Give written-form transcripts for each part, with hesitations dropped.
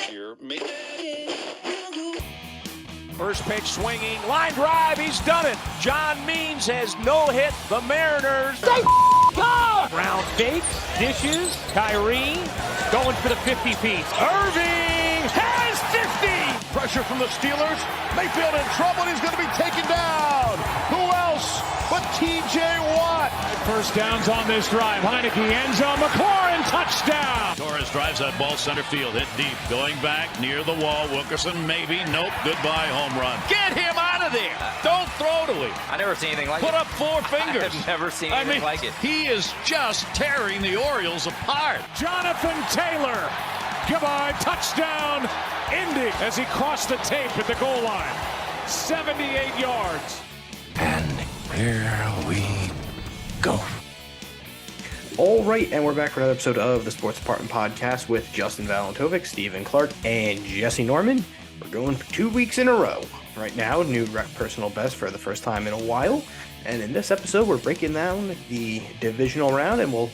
this year. First pitch swinging, line drive, he's done it. John Means has no-hit the Mariners. They go! Round fake, dishes, Kyrie going for the 50-piece. Irving has 50! Pressure from the Steelers. Mayfield in trouble, and he's going to be taken down. Who else but T.J. Watt? First downs on this drive. Heineke, end zone, McLaurin, touchdown! Torres drives that ball center field, hit deep, going back near the wall. Wilkerson, maybe, nope, goodbye, home run. Get him out of there! Don't throw to him. I never seen anything like Put it. up four fingers. I've never seen anything like it. He is just tearing the Orioles apart. Jonathan Taylor, goodbye, touchdown, Indy, as he crossed the tape at the goal line. 78 yards. And here we go. All right, and we're back for another episode of the Sports Apartment Podcast with Justin Valentovic, Stephen Clark, and Jesse Norman. We're going for 2 weeks in a row. Right now, new personal best for the first time in a while. And in this episode, we're breaking down the divisional round, and we'll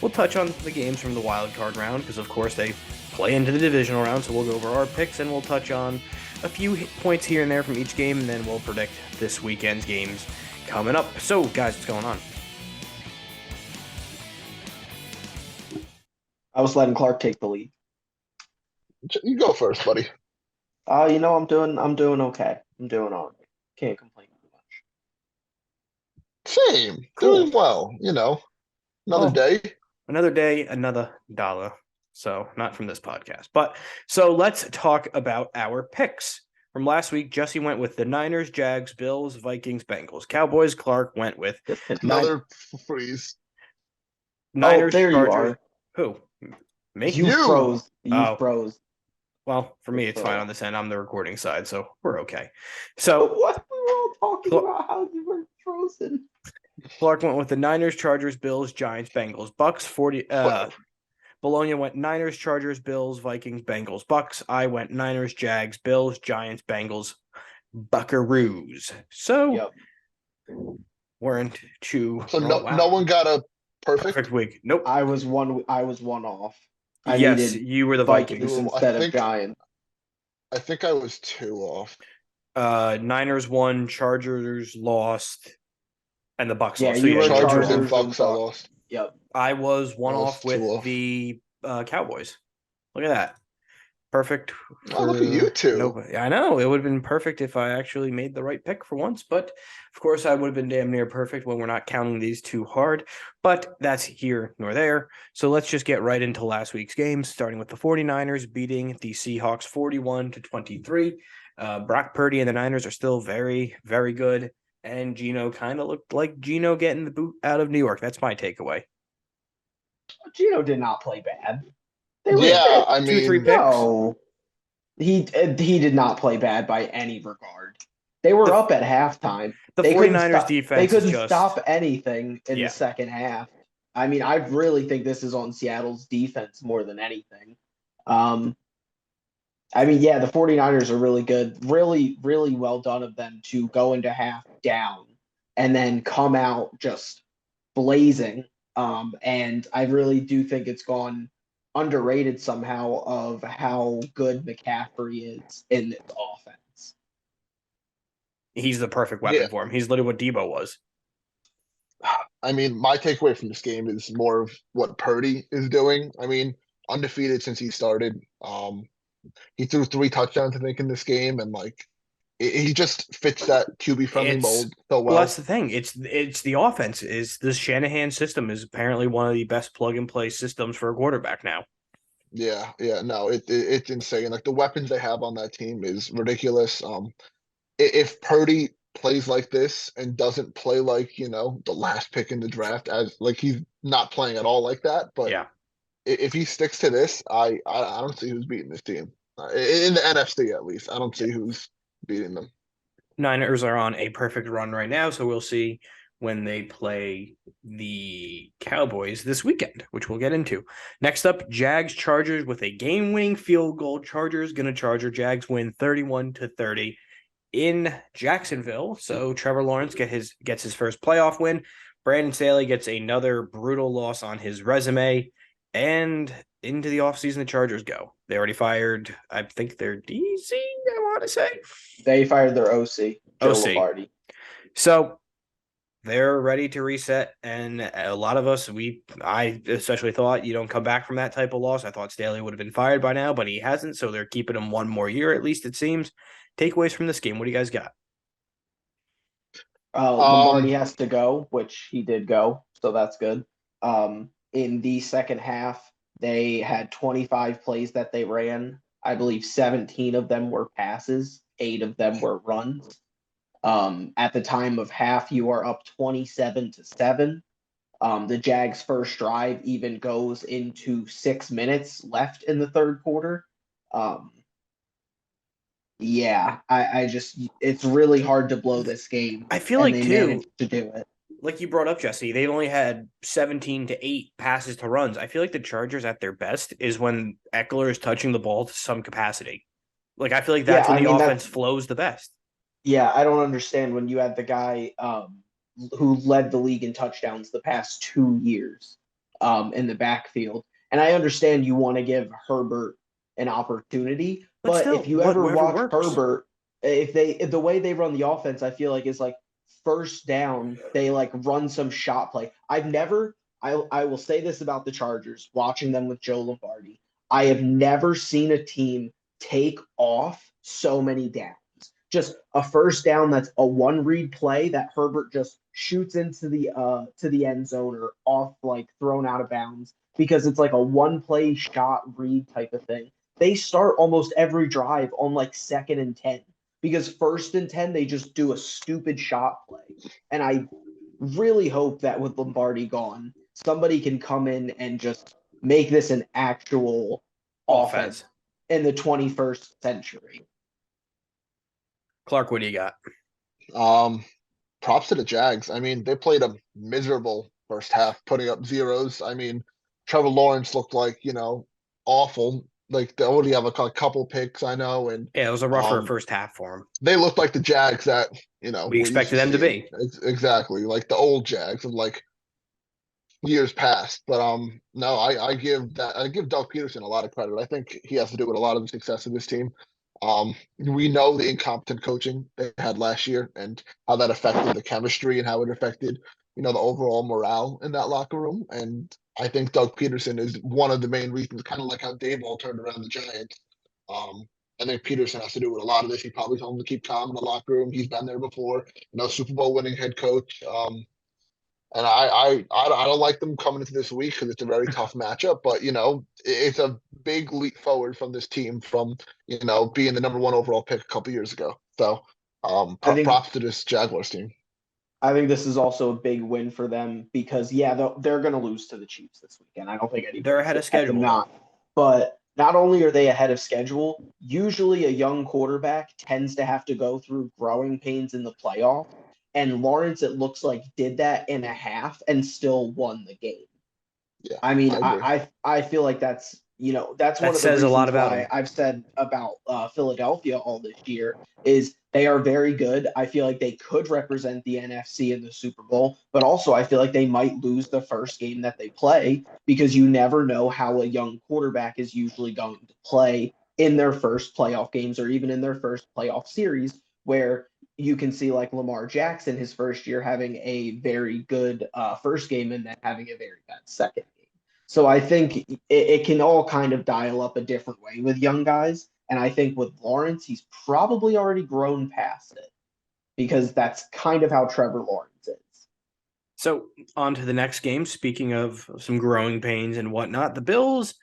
touch on the games from the wild card round, because of course they play into the divisional round, so we'll go over our picks, and we'll touch on a few points here and there from each game, and then we'll predict this weekend's games coming up. So, guys, what's going on? I was letting Clark take the lead. You go first, buddy. I'm doing okay. I'm doing all right. Can't complain too much. Same. Cool. Doing well, Another day. Another day, another dollar. So, not from this podcast. But, so let's talk about our picks. From last week, Jesse went with the Niners, Jags, Bills, Vikings, Bengals, Cowboys. Clark went with Another freeze. Niners, there Chargers. you are. Who? Me? You froze. You froze. Well, for me, it's fine on this end. I'm the recording side, so we're okay. So, What? We were all talking about how you were frozen. Clark went with the Niners, Chargers, Bills, Giants, Bengals, Bucks. Bologna went Niners, Chargers, Bills, Vikings, Bengals, Bucks. I went Niners, Jags, Bills, Giants, Bengals, Buckaroos. So we're into no one got a perfect week. Nope. I was one off. Yes, you were the Vikings instead of Giants. I think I was 2 off. Niners won, Chargers lost, and the Bucks lost. So you were Chargers and Bucks. I lost. Yep. I was one off with 2 off. the Cowboys. Look at that. Perfect. Look at you two. Nobody. I know. It would have been perfect if I actually made the right pick for once. But, of course, I would have been damn near perfect when we're not counting these too hard. But that's here nor there. So let's just get right into last week's games, starting with the 49ers beating the Seahawks 41-23. Brock Purdy and the Niners are still very, very good. And Geno kind of looked like Geno getting the boot out of New York. That's my takeaway. Geno did not play bad. I mean, 2-3 picks. No, he did not play bad by any regard. They were up at halftime. The 49ers defense. They couldn't stop anything in Yeah. the second half. I mean, I really think this is on Seattle's defense more than anything. The 49ers are really good. Really, really well done of them to go into half down and then come out just blazing. And I really do think it's gone underrated somehow of how good McCaffrey is in this offense. He's the perfect weapon for him. He's literally what Debo was. I mean, my takeaway from this game is more of what Purdy is doing. I mean, undefeated since he started. He threw 3 touchdowns, I think, in this game, and he just fits that QB-friendly mold so well. Well, that's the thing. It's the offense. Is this Shanahan system is apparently one of the best plug-and-play systems for a quarterback now. Yeah, no, it's insane. The weapons they have on that team is ridiculous. If Purdy plays like this and doesn't play like, the last pick in the draft, as he's not playing at all like that, but if he sticks to this, I don't see who's beating this team. In the NFC, at least. I don't see who's beating them. Niners are on a perfect run right now, so we'll see when they play the Cowboys this weekend, which we'll get into. Next up, Jags-Chargers with a game-winning field goal. Chargers going to Charger. Jags win 31-30 in Jacksonville. So Trevor Lawrence gets his first playoff win. Brandon Staley gets another brutal loss on his resume. And into the offseason the Chargers go? They already fired, I think, their DC, I want to say. They fired their OC, Joe OC. Lombardi. So they're ready to reset, and a lot of us, I especially thought you don't come back from that type of loss. I thought Staley would have been fired by now, but he hasn't, so they're keeping him one more year, at least it seems. Takeaways from this game, what do you guys got? Lombardi has to go, which he did go, so that's good. In the second half, they had 25 plays that they ran. I believe 17 of them were passes, 8 of them were runs. At the time of half, you are up 27-7. The Jags' first drive even goes into 6 minutes left in the third quarter. I just, it's really hard to blow this game. I feel like, they too, managed to do it. Like you brought up, Jesse, they've only had 17-8 passes to runs. I feel like the Chargers at their best is when Eckler is touching the ball to some capacity. Like, I feel like that's when the offense flows the best. Yeah, I don't understand when you had the guy who led the league in touchdowns the past 2 years in the backfield. And I understand you want to give Herbert an opportunity, but still, if you ever watch works. Herbert, if the way they run the offense, I feel like is like first down, they like run some shot play. I will say this about the Chargers, watching them with Joe Lombardi. I have never seen a team take off so many downs. Just a first down that's a one read play that Herbert just shoots into the end zone or off, like thrown out of bounds, because it's like a one play shot read type of thing. They start almost every drive on like 2nd and 10, because 1st and 10 they just do a stupid shot play. And I really hope that with Lombardi gone, somebody can come in and just make this an actual offense in the 21st century. Clark, what do you got? Props to the Jags. I mean, they played a miserable first half, putting up zeros. I mean, Trevor Lawrence looked like, awful. Like, they only have a couple picks, I know. And yeah, it was a rougher first half for him. They looked like the Jags that, we expected them to be. Exactly. Like the old Jags of like years past. But no, I give Doug Peterson a lot of credit. I think he has to do with a lot of the success of this team. We know the incompetent coaching they had last year and how that affected the chemistry and how it affected, the overall morale in that locker room. And I think Doug Peterson is one of the main reasons, kind of like how Daboll turned around the Giants. I think Peterson has to do with a lot of this. He probably told him to keep calm in the locker room. He's been there before, Super Bowl winning head coach. And I don't like them coming into this week because it's a very tough matchup. But it's a big leap forward from this team from being the number 1 overall pick a couple years ago. So props to this Jaguars team. I think this is also a big win for them because they're going to lose to the Chiefs this weekend. I don't think they're ahead of schedule. But not only are they ahead of schedule, usually a young quarterback tends to have to go through growing pains in the playoff. And Lawrence, it looks like, did that in a half and still won the game. Yeah, I mean, I feel like that's one of the reasons a lot about why I've said about Philadelphia all this year is they are very good. I feel like they could represent the NFC in the Super Bowl, but also I feel like they might lose the first game that they play because you never know how a young quarterback is usually going to play in their first playoff games or even in their first playoff series, where you can see like Lamar Jackson his first year having a very good first game and then having a very bad second game. So I think it can all kind of dial up a different way with young guys. And I think with Lawrence, he's probably already grown past it because that's kind of how Trevor Lawrence is. So on to the next game. Speaking of some growing pains and whatnot, the Bills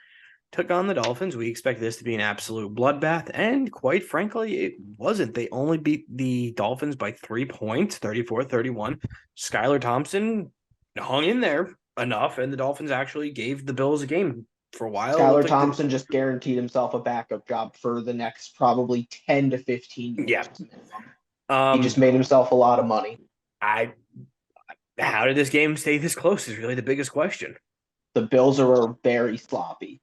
took on the Dolphins. We expect this to be an absolute bloodbath. And quite frankly, it wasn't. They only beat the Dolphins by 3 points, 34-31. Skylar Thompson hung in there enough, and the Dolphins actually gave the Bills a game for a while. Skylar Thompson just guaranteed himself a backup job for the next probably 10 to 15 years. Yeah. He just made himself a lot of money. How did this game stay this close is really the biggest question. The Bills are very sloppy.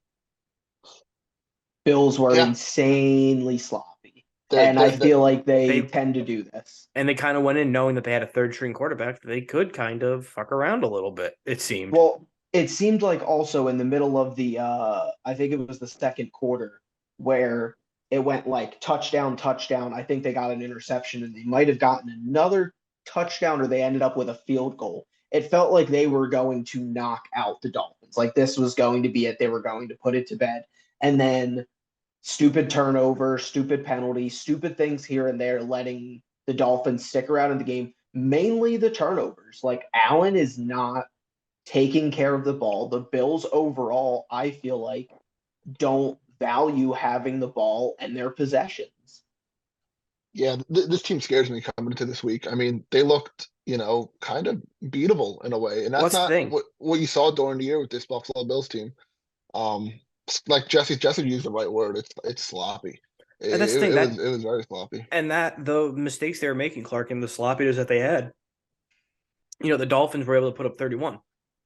Bills were insanely sloppy. I feel like they tend to do this. And they kind of went in knowing that they had a third-string quarterback. They could kind of fuck around a little bit, it seemed. Well, it seemed like also in the middle of the I think it was the second quarter where it went like touchdown, touchdown. I think they got an interception and they might have gotten another touchdown or they ended up with a field goal. It felt like they were going to knock out the Dolphins. Like this was going to be it. They were going to put it to bed. And then stupid turnover, stupid penalty, stupid things here and there, letting the Dolphins stick around in the game. Mainly the turnovers. Like Allen is not taking care of the ball. The Bills overall, I feel like, don't value having the ball and their possessions. Yeah, this team scares me coming into this week. I mean, they looked, kind of beatable in a way, and that's What's the not thing? what you saw during the year with this Buffalo Bills team. Um, like Jesse used the right word. It's sloppy. And that's the It, thing it was that it was very sloppy. and that the mistakes they were making, Clark, and the sloppiness that they had. The Dolphins were able to put up 31.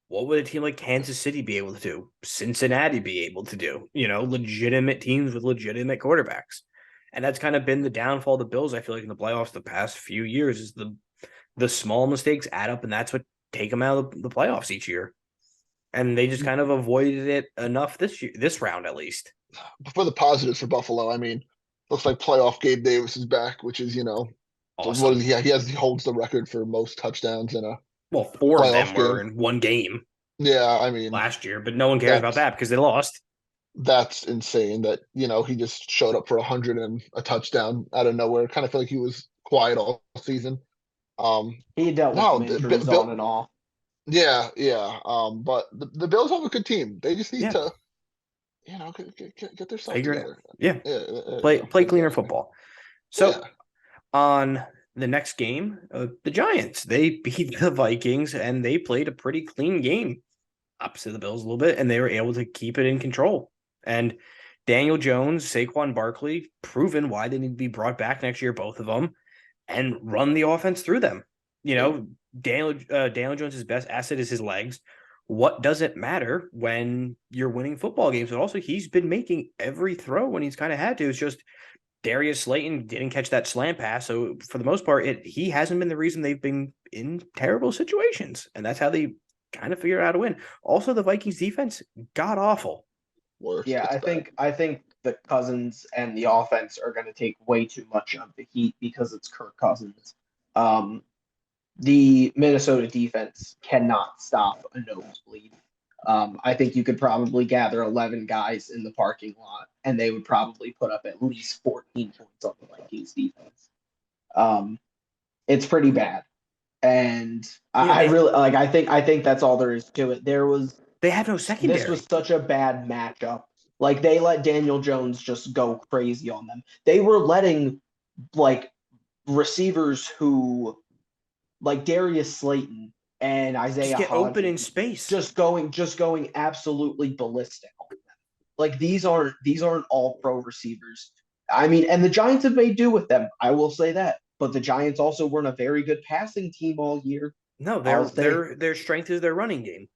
What would a team like Kansas City be able to do? Cincinnati be able to do? Legitimate teams with legitimate quarterbacks. And that's kind of been the downfall of the Bills, I feel like, in the playoffs the past few years, is the small mistakes add up, and that's what take them out of the playoffs each year. And they just kind of avoided it enough this round at least. But for the positives for Buffalo, I mean, looks like playoff Gabe Davis is back, which is Awesome. he holds the record for most touchdowns in a Well, four of them playoff were game. in one game Yeah, I mean last year, but no one cares about that's that because they lost. that's insane that he just showed up for 100 and a touchdown out of nowhere. Kind of feel like he was quiet all season. He dealt with No, some injuries on and off. yeah. But the Bills have a good team. They just need Yeah, to get their stuff figure it out. together. Yeah, Yeah, play cleaner exactly. football. So Yeah. on the next game, the Giants, they beat the Vikings and they played a pretty clean game, opposite the Bills a little bit, and they were able to keep it in control. And Daniel Jones, Saquon Barkley, proven why they need to be brought back next year, both of them, and run the offense through them. Daniel Jones' best asset is his legs. What does it matter when you're winning football games? But also, he's been making every throw when he's kind of had to. It's just Darius Slayton didn't catch that slant pass. So for the most part, he hasn't been the reason they've been in terrible situations. And that's how they kind of figure out how to win. Also, the Vikings defense god awful. Worse. Yeah, I think the Cousins and the offense are going to take way too much of the heat because it's Kirk Cousins. The Minnesota defense cannot stop a nosebleed. I think you could probably gather 11 guys in the parking lot, and they would probably put up at least 14 points on the Vikings defense. It's pretty bad, and I really like. I think that's all there is to it. They have no secondary. This was such a bad matchup. Like they let Daniel Jones just go crazy on them. They were letting like receivers who like Darius Slayton and Isaiah just get Hodgins open in space, just going absolutely ballistic on them. Like these aren't all pro receivers. I mean, and the Giants have made do with them. I will say that. But the Giants also weren't a very good passing team all year. No, their strength is their running game.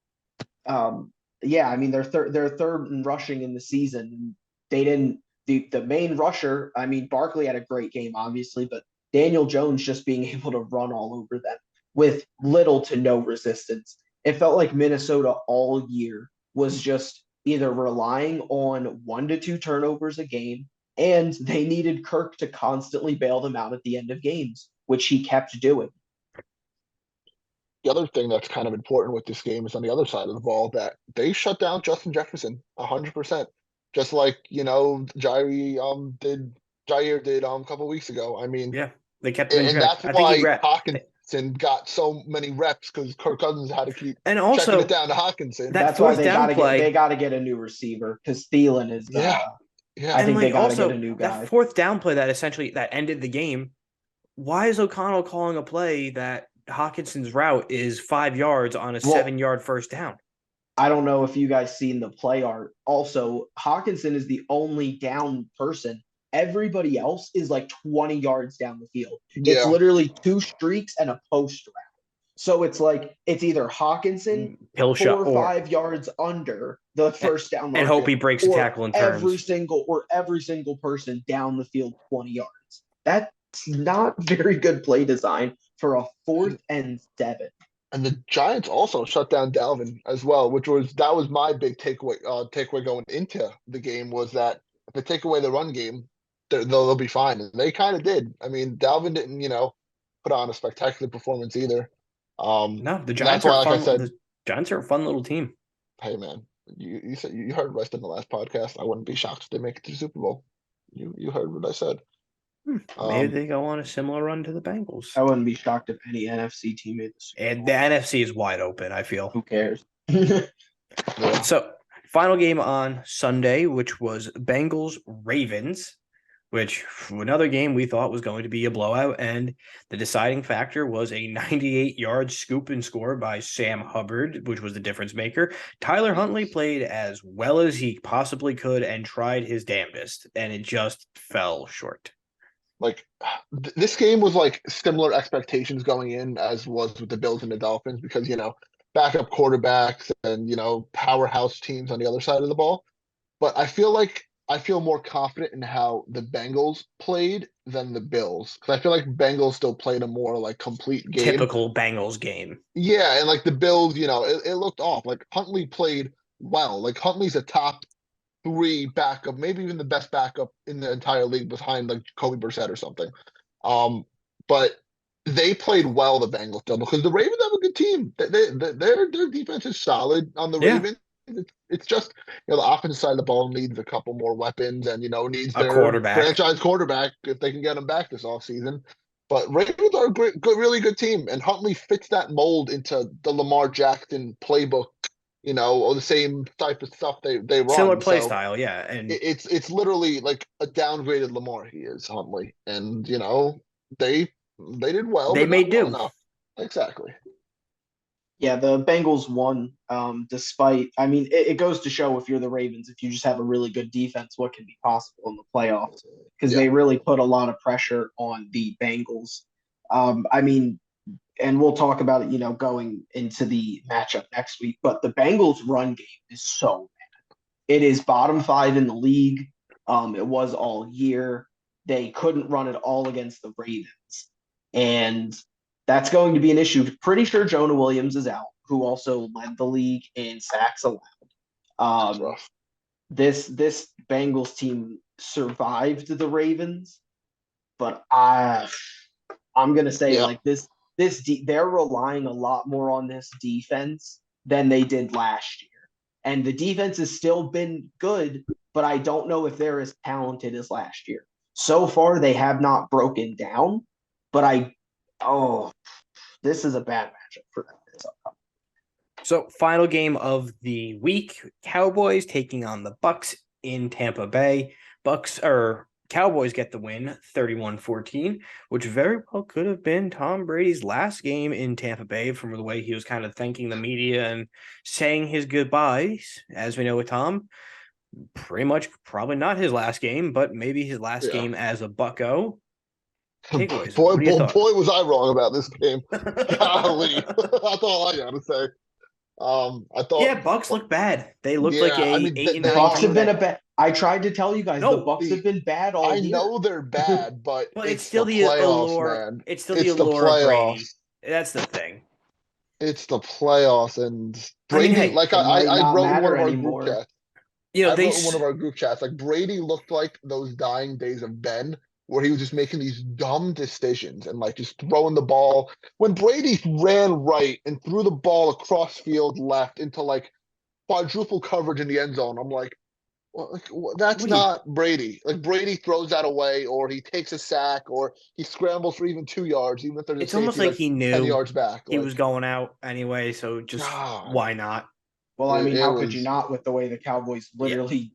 Yeah, I mean they're third in rushing in the season. They didn't the main rusher. I mean, Barkley had a great game, obviously, but Daniel Jones just being able to run all over them with little to no resistance. It felt like Minnesota all year was just either relying on 1 to 2 turnovers a game, and they needed Kirk to constantly bail them out at the end of games, which he kept doing. The other thing that's kind of important with this game is on the other side of the ball that they shut down Justin Jefferson 100%, just like Jair did a couple weeks ago. I mean, yeah, they kept him in and track. that's why Hawkinson got so many reps because Kirk Cousins had to keep and also checking it down to Hawkinson. That's why they got to get a new receiver because Thielen is. Yeah. I think they got to get a new guy. That fourth down play that ended the game. Why is O'Connell calling a play that Hawkinson's route is 5 yards on a 7-yard first down? I don't know if you guys seen the play art. Also, Hawkinson is the only down person. Everybody else is like 20 yards down the field. Yeah. It's literally 2 streaks and a post route. So it's like it's either Hawkinson 4 or 5 yards under the first down and hope he breaks a tackle and turns. Every single person down the field 20 yards. That's not very good play design for a 4th and 7. And the Giants also shut down Dalvin as well, that was my big takeaway going into the game was that if they take away the run game, they'll be fine. And they kind of did. I mean, Dalvin didn't, put on a spectacular performance either. No, the And that's Giants why, are like I fun. said, The Giants are a fun little team. hey man, you said you heard what I said in the last podcast. I wouldn't be shocked if they make it to the Super Bowl. You heard what I said. Maybe they go on a similar run to the Bengals. I wouldn't be shocked if any NFC team made this. And the NFC is wide open, I feel. Who cares? Yeah. So, final game on Sunday, which was Bengals-Ravens, which another game we thought was going to be a blowout, and the deciding factor was a 98-yard scoop and score by Sam Hubbard, which was the difference maker. Tyler Huntley played as well as he possibly could and tried his damnedest, and it just fell short. Like this game was like similar expectations going in as was with the Bills and the Dolphins because backup quarterbacks and powerhouse teams on the other side of the ball. But I feel more confident in how the Bengals played than the Bills because I feel like Bengals still played a more like complete game. Typical Bengals game. Yeah, and like the Bills, it looked off. Like Huntley played well. Like Huntley's a top 3 backup, maybe even the best backup in the entire league behind like Jacoby Brissett or something. But they played well, the Bengals did, because the Ravens have a good team. Their defense is solid on the Ravens. It's just the offensive side of the ball needs a couple more weapons and needs A their quarterback. franchise quarterback if they can get him back this offseason. But Ravens are a really good team, and Huntley fits that mold into the Lamar Jackson playbook. Or the same type of stuff they run. Similar play style, yeah. And it's literally like a downgraded Lamar. He is Huntley, and they did well. They but made do. No. Exactly. Yeah, the Bengals won. Despite, I mean, it goes to show if you're the Ravens, if you just have a really good defense, what can be possible in the playoffs? Because they really put a lot of pressure on the Bengals. I mean, and we'll talk about it, going into the matchup next week. But the Bengals' run game is so bad. It is bottom 5 in the league. It was all year. They couldn't run it all against the Ravens, and that's going to be an issue. Pretty sure Jonah Williams is out, who also led the league in sacks allowed. This Bengals team survived the Ravens, but I'm gonna say like this. They're relying a lot more on this defense than they did last year. And the defense has still been good, but I don't know if they're as talented as last year. So far, they have not broken down, but this is a bad matchup for them. So, final game of the week, Cowboys taking on the Bucs in Tampa Bay. Cowboys get the win, 31-14, which very well could have been Tom Brady's last game in Tampa Bay from the way he was kind of thanking the media and saying his goodbyes. As we know with Tom, pretty much probably not his last game, but maybe his last game as a Bucko. Takeaways. Boy, was I wrong about this game. Golly. That's all I got to say. I thought Bucs look bad. They look like the Bucs have been a bad. I tried to tell you guys the Bucs have been bad all year. I know they're bad, but it's still the playoffs, allure. man. It's still the allure of Brady. That's the thing. It's the playoffs, and Brady. I wrote in one of our group chats. I wrote in one of our group chats, like Brady looked like those dying days of Ben, where he was just making these dumb decisions and like just throwing the ball. When Brady ran right and threw the ball across field left into like quadruple coverage in the end zone, I'm like, that's not Brady. Like Brady throws that away, or he takes a sack, or he scrambles for even 2 yards, even if there's it's almost like he knew 10 yards back. He was going out anyway, so just why not? Well, I mean, how could you not with the way the Cowboys literally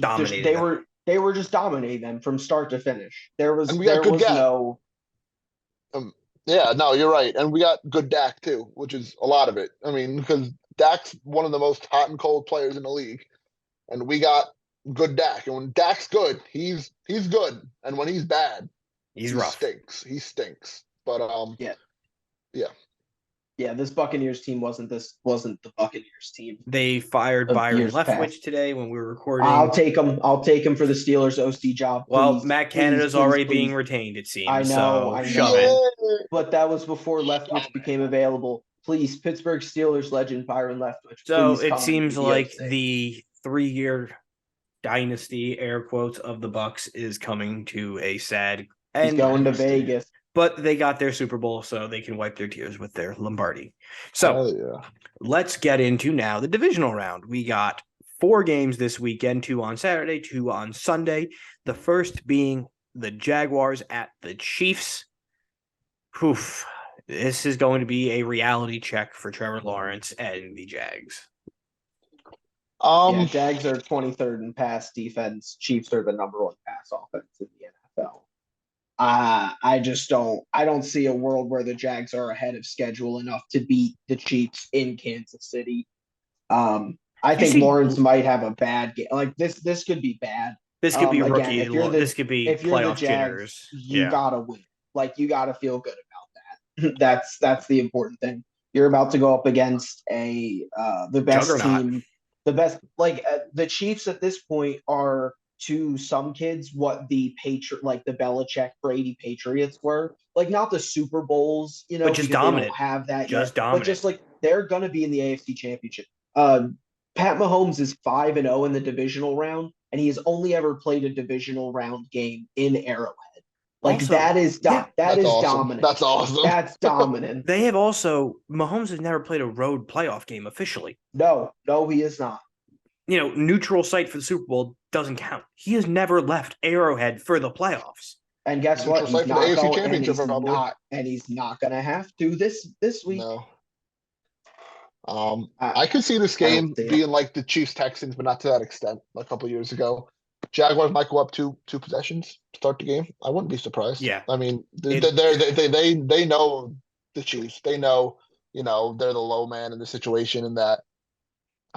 dominated? They were just dominating them from start to finish. There was no. No, you're right, and we got good Dak too, which is a lot of it. I mean, because Dak's one of the most hot and cold players in the league, and we got good Dak. And when Dak's good, he's good, and when he's bad, he rough. He stinks. But Yeah, this Buccaneers team wasn't the Buccaneers team. They fired Byron Leftwich today when we were recording. I'll take him for the Steelers OC job. Well, Matt Canada's already being retained, it seems. I know. Shove it. But that was before Leftwich became available. please, Pittsburgh Steelers legend Byron Leftwich. So Please it come seems to like DOC. the 3-year dynasty, air quotes, of the Bucks is coming to a sad He's end. going to Vegas. But they got their Super Bowl, so they can wipe their tears with their Lombardi. So Oh, yeah. let's get into now the divisional round. We got 4 games this weekend, 2 on Saturday, 2 on Sunday. The first being the Jaguars at the Chiefs. Oof. This is going to be a reality check for Trevor Lawrence and the Jags. Yeah, Jags are 23rd in pass defense. Chiefs are the number 1 pass offense in the NFL. I don't see a world where the Jags are ahead of schedule enough to beat the Chiefs in Kansas City. I think Lawrence might have a bad game. Like this could be bad. This could be rookie. Again, This could be if you're the playoff Jags, jitters. you gotta win. Like you gotta feel good about that. That's the important thing. You're about to go up against the best Juggernaut. team. The best, the Chiefs at this point are to some kids what the Belichick Brady Patriots were. Like not the Super Bowls, But just because dominant. they don't have that Just yet. dominant. But just like they're gonna be in the AFC Championship. Pat Mahomes is 5-0 in the divisional round, and he has only ever played a divisional round game in Arrowhead. Like Also, that is That's awesome. dominant. That's awesome. That's dominant. They have also Mahomes has never played a road playoff game officially. No, he is not. Neutral site for the Super Bowl doesn't count. He has never left Arrowhead for the playoffs. And guess what? Neutral site for the AFC Championship, probably. He's not gonna have to this week. No. I could see this game being like the Chiefs Texans, but not to that extent. A couple years ago, Jaguars might go up two possessions to start the game. I wouldn't be surprised. Yeah, I mean, they know the Chiefs. They know they're the low man in the situation, and that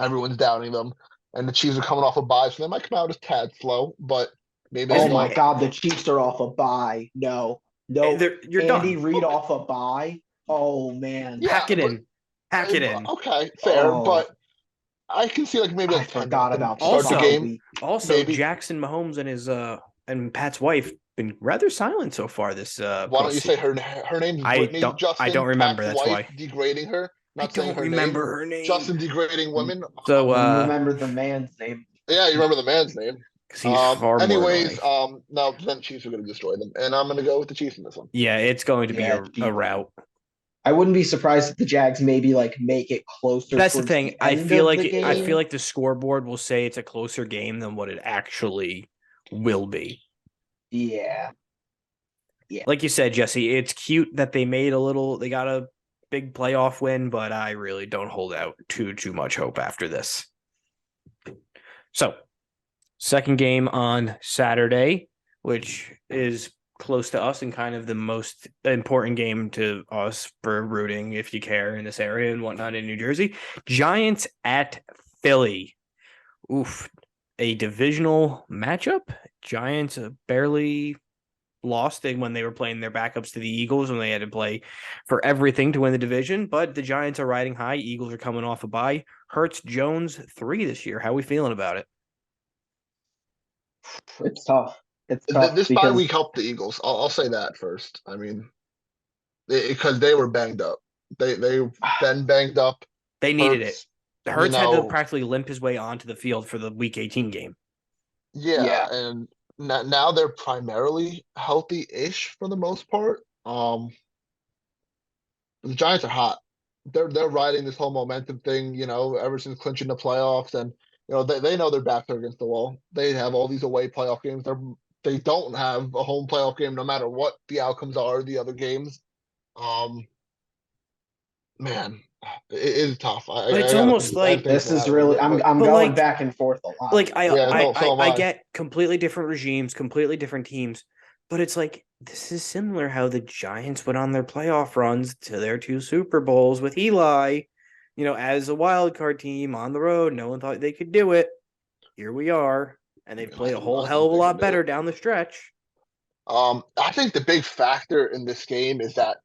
everyone's doubting them. And the Chiefs are coming off a bye, so they might come out a tad slow, but maybe. Oh my God, the Chiefs are off a bye. No, you're Andy done. Reid off a bye. Oh man, Yeah, Hack it in. Okay, fair, but I can see maybe I forgot about start the game. Also, maybe. Jackson Mahomes and his and Pat's wife been rather silent so far this. Why don't you say her name's Brittany? Justin, I don't remember. Pat's that's wife, why degrading her. Not I don't remember her name. Justin degrading women. So you remember the man's name? Yeah, you remember the man's name. He's far anyways, more no, then Chiefs are going to destroy them, and I'm going to go with the Chiefs in this one. Yeah, it's going to be a rout. I wouldn't be surprised if the Jags maybe make it closer. That's the thing. I feel like the scoreboard will say it's a closer game than what it actually will be. Yeah. Like you said, Jesse, it's cute that they got a big playoff win, but I really don't hold out too much hope after this. So, second game on Saturday, which is close to us and kind of the most important game to us for rooting, if you care, in this area and whatnot in New Jersey. Giants at Philly. Oof. A divisional matchup. Giants barely lost when they were playing their backups to the Eagles when they had to play for everything to win the division, but the Giants are riding high. Eagles are coming off a bye. Hurts Jones 3 this year. How are we feeling about it? It's tough. This bye week helped the Eagles. I'll say that first. I mean, because they were banged up. They've been banged up. They needed it. Hurts had to practically limp his way onto the field for the Week 18 game. Yeah. And now they're primarily healthy-ish for the most part. The Giants are hot. They're riding this whole momentum thing, ever since clinching the playoffs, and they know their backs are against the wall. They have all these away playoff games. They don't have a home playoff game, no matter what the outcomes are. The other games, man, it is tough. It's almost like this is really. I'm going back and forth a lot. I get completely different regimes, completely different teams, but it's like this is similar how the Giants went on their playoff runs to their 2 Super Bowls with Eli. As a wild card team on the road, no one thought they could do it. Here we are, and they've played a whole hell of a lot better down the stretch. I think the big factor in this game is that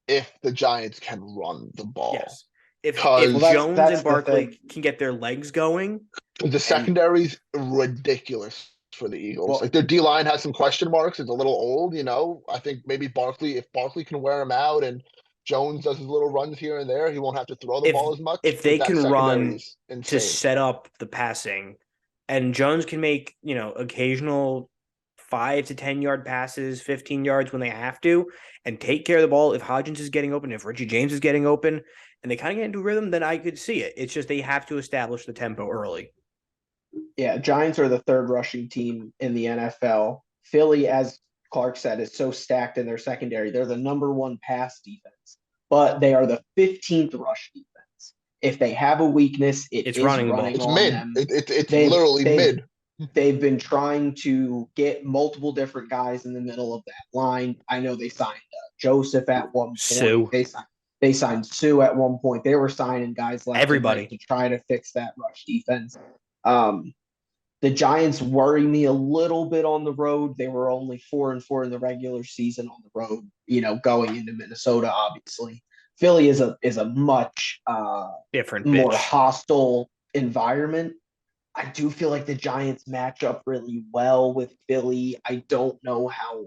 if the Giants can run the ball. Yes. If Jones and Barkley can get their legs going. The secondary's ridiculous for the Eagles. Their D-line has some question marks. It's a little old, I think maybe if Barkley can wear him out and Jones does his little runs here and there, he won't have to throw the ball as much. If they but that can secondary run is to insane. set up the passing, and Jones can make, occasional 5 to 10 yard passes, 15 yards when they have to, and take care of the ball. If Hodgins is getting open, if Richie James is getting open, and they kind of get into a rhythm, then I could see it. It's just they have to establish the tempo early. Yeah, Giants are the third rushing team in the NFL. Philly, as Clark said, is so stacked in their secondary. They're the number one pass defense, but they are the 15th rush defense. If they have a weakness, it's running ball. It's on mid. them. It's literally mid. They've been trying to get multiple different guys in the middle of that line. I know they signed Joseph at one point. Sue. They signed Sue at one point. They were signing guys left and right to try to fix that rush defense. The Giants worry me a little bit on the road. They were only 4-4 in the regular season on the road, going into Minnesota, obviously. Philly is a much different, more hostile environment. I do feel like the Giants match up really well with Philly. I don't know how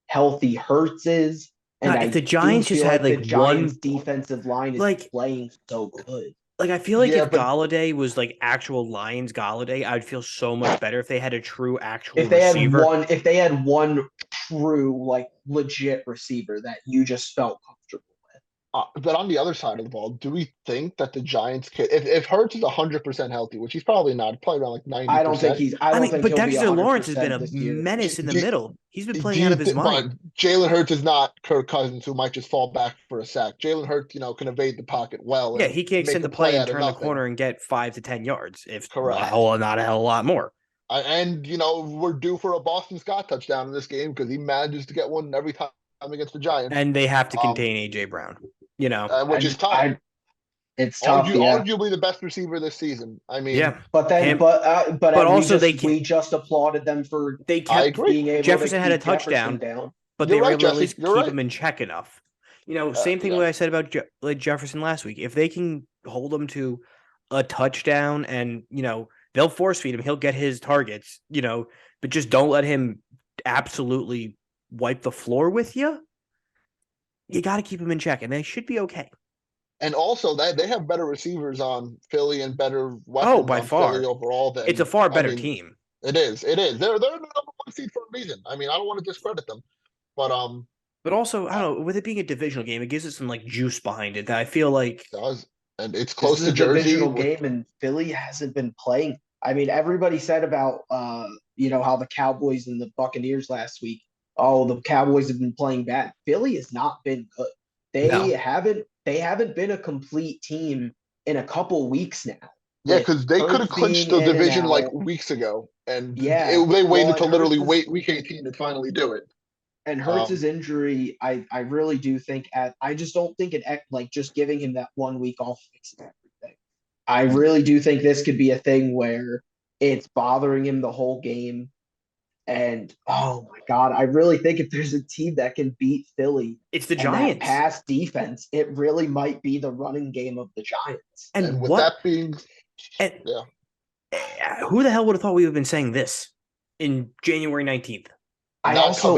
healthy Hurts is. And if the Giants just had the Giants defensive line is playing so good. I feel like if Galladay was actual Lions Galladay, I'd feel so much better if they had a true actual receiver. If they had one true legit receiver that you just felt comfortable with. But on the other side of the ball, do we think that the Giants can, if Hurts is 100% healthy, which he's probably not, probably around 90%. I don't think he's. But Dexter Lawrence has been a menace in the middle. He's been playing out of his mind. But Jalen Hurts is not Kirk Cousins, who might just fall back for a sack. Jalen Hurts, can evade the pocket well. Yeah, he can extend the play and turn the corner and get 5 to 10 yards, if correct. Not a hell of a lot more. And we're due for a Boston Scott touchdown in this game because he manages to get one every time against the Giants. And they have to contain AJ Brown. Which is tough. It's tough. Arguably the best receiver this season. I mean, yeah. But also we just applauded them for they kept being able. Jefferson to had a touchdown, but they were able to at least keep him in check enough. Same thing what I said about Jefferson last week. If they can hold him to a touchdown, and they'll force feed him, he'll get his targets. But just don't let him absolutely wipe the floor with you. You got to keep him in check, and they should be okay. And also, they have better receivers on Philly and better weapons by on far. Philly overall. It's a far better team. It is. They're the number one seed for a reason. I mean, I don't want to discredit them, but also, I don't know. With it being a divisional game, it gives it some juice behind it that I feel like it does. And it's close to Jersey. Divisional game, and Philly hasn't been playing. I mean, everybody said about how the Cowboys and the Buccaneers last week. Oh, the Cowboys have been playing bad. Philly has not been good. They haven't been a complete team in a couple weeks now. Yeah, because they could have clinched the division weeks ago, and they waited until literally week 18 to finally do it. And Hurts' injury, I really do think I just don't think just giving him that 1 week off fixes everything. I really do think this could be a thing where it's bothering him the whole game. And oh my God, I really think if there's a team that can beat Philly, it's the Giants. Pass defense, it really might be the running game of the Giants. And with that being, who the hell would have thought we would have been saying this in January 19th? I also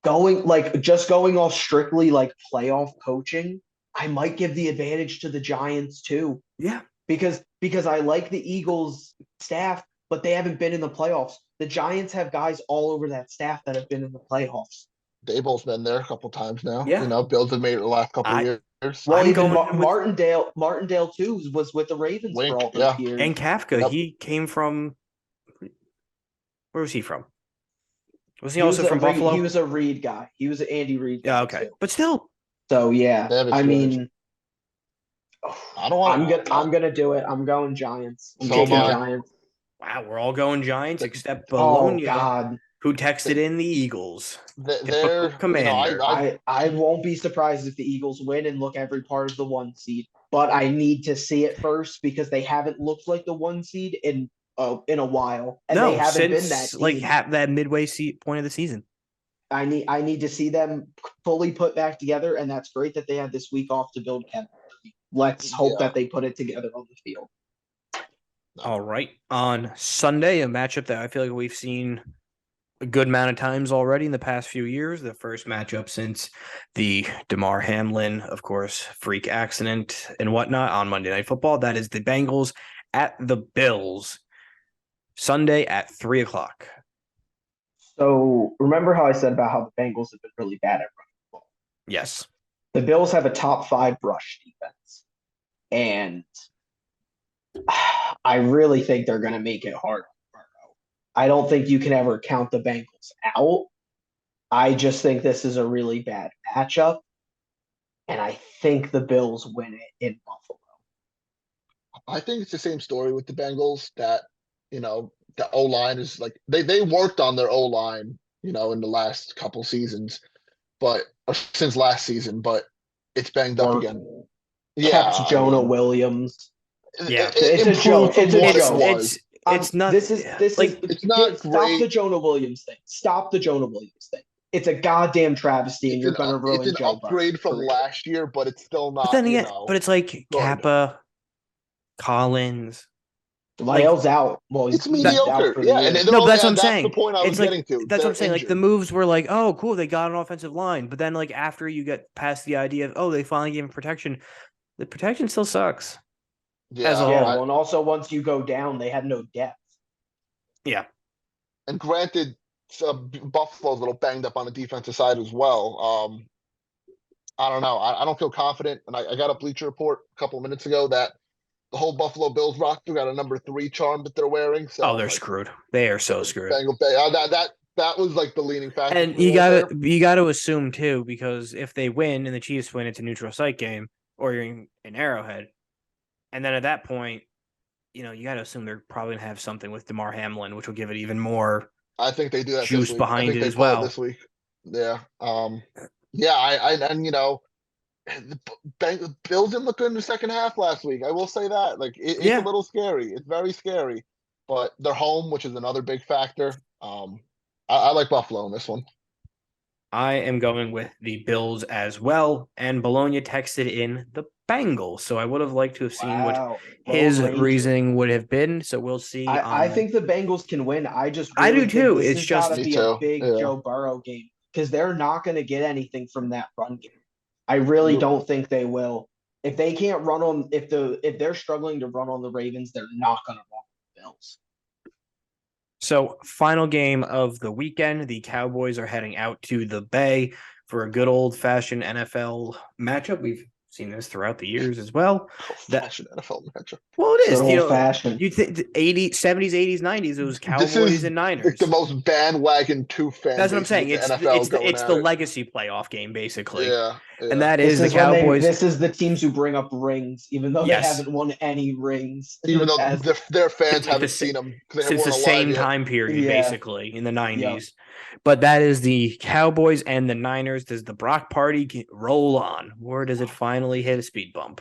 going off strictly playoff coaching. I might give the advantage to the Giants too. Yeah, because I like the Eagles staff. But they haven't been in the playoffs. The Giants have guys all over that staff that have been in the playoffs. Daboll's been there a couple times now. Yeah. Bills have made it the last couple of years. Well, even Martindale too was with the Ravens for all those years. And Kafka, he came from. Where was he from? Was he also from Buffalo? He was a Reed guy. He was an Andy Reid guy. Yeah, okay, too. But still. So yeah, I mean, I'm gonna do it. I'm going Giants. I'm taking Giants. Wow, we're all going Giants except Bologna, who texted in the Eagles. They're commander. I won't be surprised if the Eagles win and look every part of the 1 seed, but I need to see it first because they haven't looked like the 1 seed in a while, and they haven't been that team. That midway point of the season. I need to see them fully put back together, and that's great that they had this week off to build chemistry. Let's hope that they put it together on the field. All right. On Sunday, a matchup that I feel like we've seen a good amount of times already in the past few years. The first matchup since the Damar Hamlin, of course, freak accident and whatnot on Monday Night Football. That is the Bengals at the Bills, Sunday at 3:00. So remember how I said about how the Bengals have been really bad at running the ball? Yes. The Bills have a top 5 rush defense, and I really think they're going to make it hard on Burrow. I don't think you can ever count the Bengals out. I just think this is a really bad matchup, and I think the Bills win it in Buffalo. I think it's the same story with the Bengals that, the O-line is like they worked on their O-line, in the last couple seasons, or since last season, but it's banged up again. Yeah, Kept Jonah Williams. Yeah. It's a joke. It's a joke. It's not. It's not Stop great. the Jonah Williams thing. Stop the Jonah Williams thing. It's a goddamn travesty, and you're going to ruin It's an Joe upgrade from career. last year, but it's still not. But then again, but it's like Kappa, Collins. Lyell's out. Well, it's he's mediocre. out for the year. And No, but that's what I'm saying. The point I was getting to. That's what I'm saying. Like the moves were like, oh, cool, they got an offensive line, but then like after you get past the idea of, oh, they finally gave him protection, the protection still sucks. As a whole. Well, and also once you go down, they had no depth. Yeah. And granted, Buffalo's a little banged up on the defensive side as well. I don't know. I don't feel confident. And I got a Bleacher Report a couple of minutes ago that the whole Buffalo Bills roster got a number 3 charm that they're wearing. So they're screwed. They are so screwed. That was like the leaning factor. And you gotta assume too, because if they win and the Chiefs win, it's a neutral site game, or you're in Arrowhead, and then at that point, you gotta assume they're probably gonna have something with Damar Hamlin, which will give it even more. I think they do that juice this week. behind it as pull well this week. Yeah. The Bills didn't look good in the second half last week. I will say that. Like it's a little scary. It's very scary. But they're home, which is another big factor. I like Buffalo in this one. I am going with the Bills as well, and Bologna texted in the Bengals. So I would have liked to have seen what his reasoning would have been. So we'll see. I think the Bengals can win. I do too. It's just gotta be a big Joe Burrow game because they're not going to get anything from that run game. I really don't think they will. If they can't run on, if they're struggling to run on the Ravens, they're not going to run on the Bills. So, final game of the weekend, the Cowboys are heading out to the Bay for a good old-fashioned NFL matchup. We've seen this throughout the years as well. Fashion NFL matchup. Well, it is. Old-fashioned. You think the 70s, 80s, 90s, it was Cowboys and Niners. It's the most bandwagon two fans. That's what I'm saying. It's the legacy playoff game, basically. Yeah. And that is the Cowboys. This is the teams who bring up rings, even though they haven't won any rings. Even though their fans haven't seen them. Since the same time period, basically, in the 90s. Yep. But that is the Cowboys and the Niners. Does the Brock party roll on? Or does it finally hit a speed bump?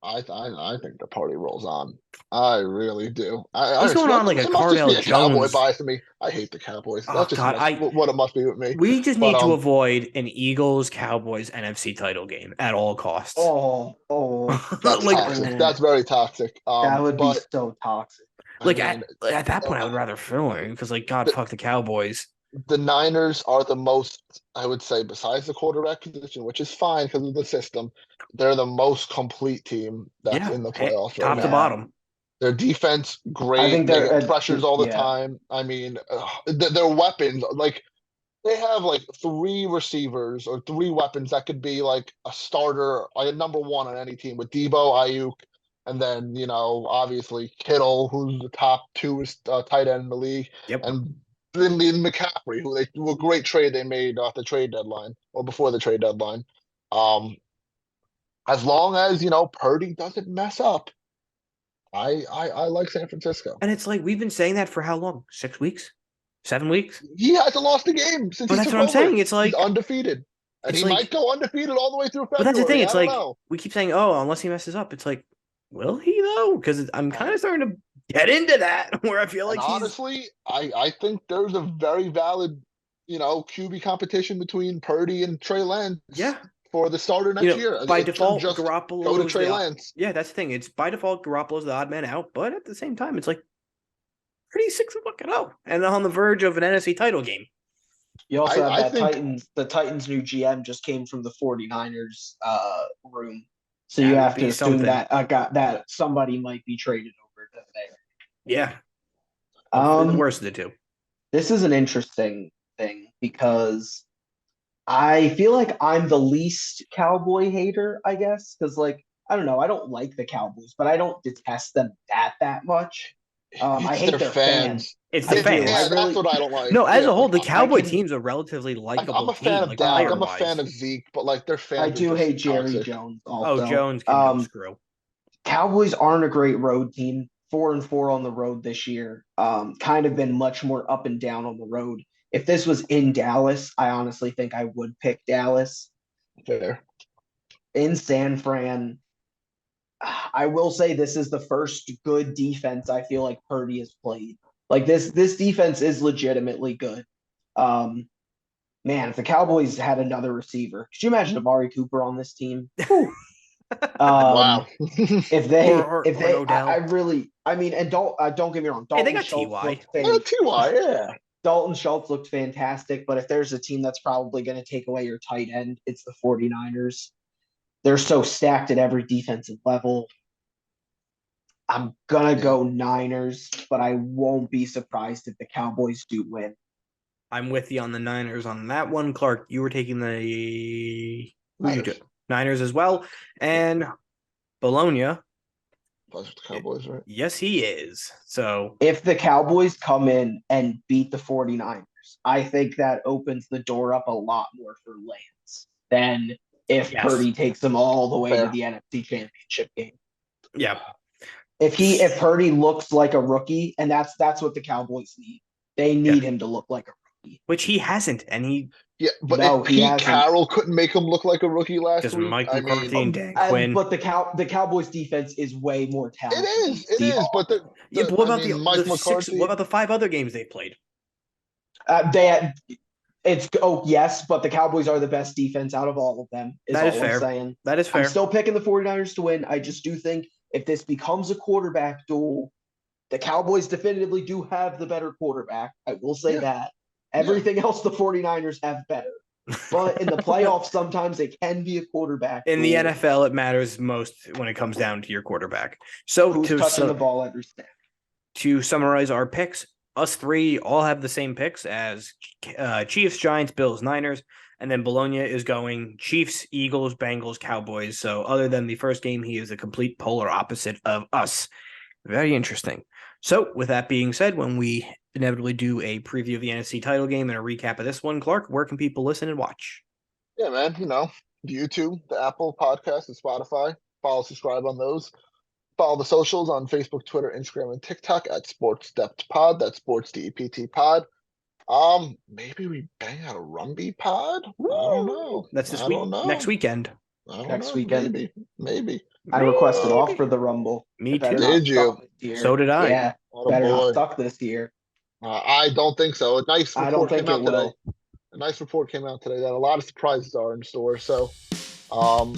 I think the party rolls on. I really do. What's going on like a Cardell Jones? Cowboy bias to me. I hate the Cowboys. That's what it must be with me. We just need to avoid an Eagles-Cowboys NFC title game at all costs. That's toxic. That's very toxic. That would be so toxic. At that point, I would rather Philly because, fuck the Cowboys. The Niners are the most, I would say, besides the quarterback position, which is fine because of the system, they're the most complete team that's in the playoffs. Top to bottom. Their defense, great. I think they get pressures all the time. I mean, their weapons, they have 3 receivers or 3 weapons that could be a starter, a number 1 on any team with Debo, Ayuk, and then, obviously Kittle, who's the top 2 tight end in the league. Yep. And then McCaffrey, who a great trade they made off the trade deadline or before the trade deadline. As long as Purdy doesn't mess up, I like San Francisco. And it's we've been saying that for how long? 6 weeks, 7 weeks. He hasn't lost a game since. But that's what I'm saying. It's he's undefeated, and he might go undefeated all the way through February. But that's the thing. It's we keep saying, oh, unless he messes up, it's will he though? Because I'm kind of starting to get into that where I feel honestly, I think there's a very valid, QB competition between Purdy and Trey Lance. Yeah. For the starter next year. By default, Garoppolo go to Trey Lance. Yeah, that's the thing. It's by default Garoppolo's the odd man out, but at the same time, it's Purdy 6-0, and on the verge of an NFC title game. You also I have that think- the Titans' new GM just came from the 49ers room. So That you would have to be assume something. that somebody might be traded over to there. Yeah. Hopefully the Um, worst of the two. this is an interesting thing because I feel like I'm the least Cowboy hater, I guess, because I don't know, I don't like the Cowboys, but I don't detest them that much. I It's hate their their fans. It's I the do. fans. I That's really, what I don't like. No, as Yeah, a whole, the like, Cowboy can- team's a relatively likable I'm a fan team, of like Dak. I'm a player-wise. fan of Zeke, but like their fans. I do are just hate Jerry toxic. Jones Oh, also. Jones can go screw. Cowboys aren't a great road team. 4-4 on the road this year. Kind of been much more up and down on the road. If this was in Dallas, I honestly think I would pick Dallas. Fair. In San Fran, I will say this is the first good defense I feel like Purdy has played. Like this defense is legitimately good. Man, if the Cowboys had another receiver, could you imagine Amari Cooper on this team? Wow. If they, Or Odell. I really, I mean, and don't get me wrong, Hey, they Dalton got Schultz T.Y. looked Ty, yeah. Dalton Schultz looked fantastic, but if there's a team that's probably going to take away your tight end, it's the 49ers. They're so stacked at every defensive level. I'm going to go Niners, but I won't be surprised if the Cowboys do win. I'm with you on the Niners on that one. Clark, you were taking the Niners as well. And Bologna. Plus the Cowboys, right? Yes, he is. So If the Cowboys come in and beat the 49ers, I think that opens the door up a lot more for Lance than if Yes. Purdy takes them all the way Fair. to the NFC Championship game. yeah. If Purdy looks like a rookie, and that's what the Cowboys need. They need him to look like a rookie. Which he hasn't, and he Yeah, but No, if he Pete hasn't. Carroll couldn't make him look like a rookie last just week, Mike I McCarthy mean, and Dan Quinn. But the Cowboys defense is way more talented. it is. But Yeah, but what I about mean, Mike the six? McCarthy. What about the 5 other games they played? Yes, but the Cowboys are the best defense out of all of them. That is fair. I'm saying. That is fair. I'm still picking the 49ers to win. I just do think if this becomes a quarterback duel, the Cowboys definitively do have the better quarterback. I will say that. Everything else the 49ers have better. But in the playoffs, sometimes it can be a quarterback. In the duel. NFL, it matters most when it comes down to your quarterback. So Who's touching the ball every snap? to summarize our picks, us three all have the same picks as Chiefs, Giants, Bills, Niners, and then Bologna is going Chiefs, Eagles, Bengals, Cowboys. So other than the first game, he is a complete polar opposite of us. Very interesting. So with that being said, when we inevitably do a preview of the NFC title game and a recap of this one, Clark, where can people listen and watch? Yeah, man. YouTube, the Apple Podcast, and Spotify. Follow, subscribe on those. Follow the socials on Facebook, Twitter, Instagram, and TikTok at Sports Depth Pod. That's Sports DEPT Pod. Maybe we bang out a Rumby Pod. I don't know. That's this I week. don't know. Next weekend. I don't Next know. weekend. Maybe. I requested off for the Rumble. Me It better too. not Did you? suck this year. So did I. Yeah, What a better boy. not suck this year. I don't think so. A nice I report don't think came out it will. today. A nice report came out today that a lot of surprises are in store. So, I'm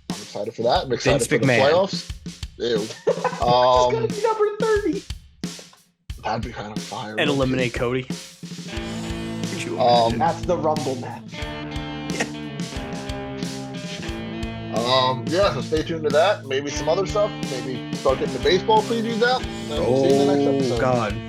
excited for that. I'm excited Vince for the McMahon. playoffs. Ew. It's gonna be number 30. That'd be kind of fire. And eliminate Cody. Could you imagine? That's the Rumble match. So stay tuned to that. Maybe some other stuff. Maybe start getting the baseball previews out. And see you in the next episode. God.